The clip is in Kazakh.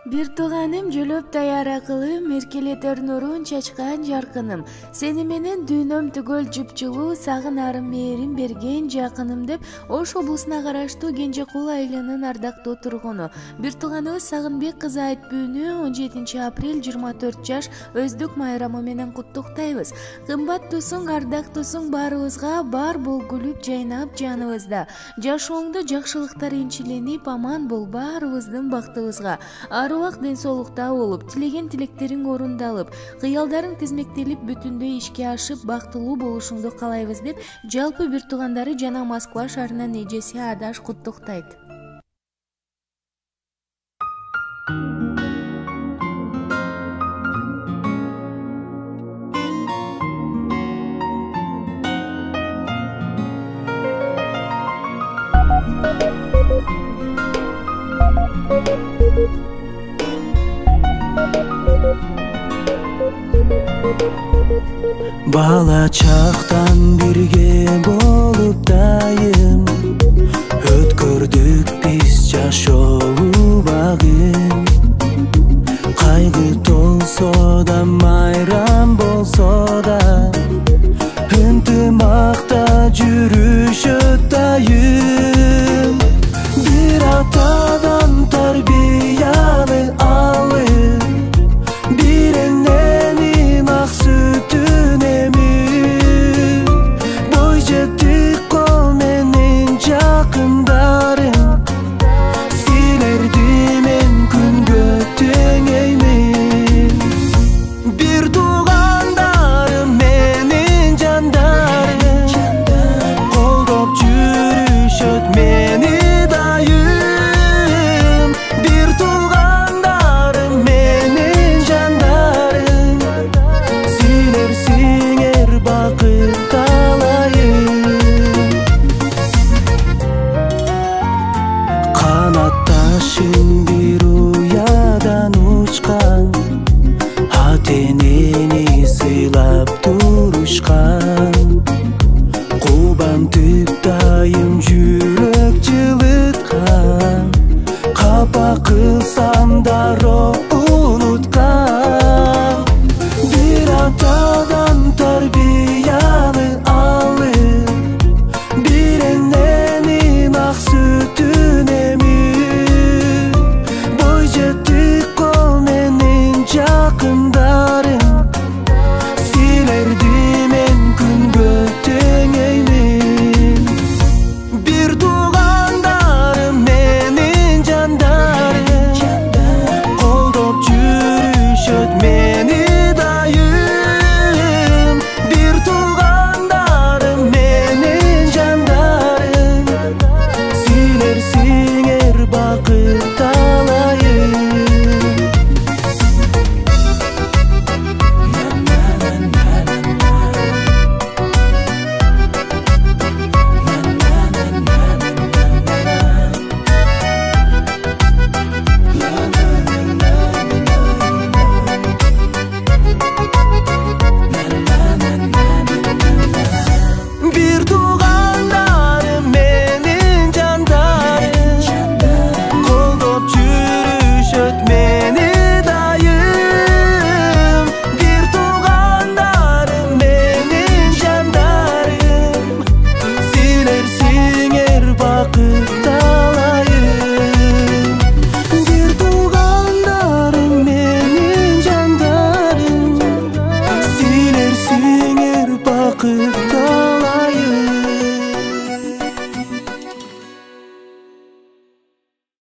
Bir tuğanım jölöp dayara kılım, merkeletör nurun çaçkan jarkınım. Seni menen dünöm tügöl jüpçülü, sağın arım mээрим берген жакыным деп Ош облусуна караштуу Кенжекул айылынын ардактуу тургуну. Bir tuğanыбыз Сагынбек кызы айтпүүнү 17 апрель 24 жаш өздүк майрамы менен куттуктайбыз. Кымбат тусуң, ардак тусуң баарыбызга бар болгулуп жайнап жаныбызда. Жашооңдо жакшылыктар энчиленип аман бол баарыбыздын бактыбызга. Аруак ден соолукта болуп, тилеген тилектериң орундалып, кыялдарың тизмектелип бүтүндөй ишке ашып, бактылуу болушуңду каалайбыз деп жалпы бир туугандары жана Москва шаарынын эжеси Адаш куттуктайт. Bala çaqtan birge bolup dayım, ötkürdük biz жашоо багын. Кайгы толсо да майрам болсо да, ынтымакта жүрүшөт дайым. Bir atadan tarbiyalı alır, bir ennenin ak sütün emir. Boycetik kol menin jakındarım, silerdim en gün götüngeymin. Bir tuğandarım menin candarım, koldop жүрүшөt meni dayım. Bir tuğandarım menin candarım, silersin er bakıp kalayım. Kanattaşın bir uyadan uçkan, hateneni sıylap duruşkan. Kuban tüp dayım jürök жылытқан, капа кылса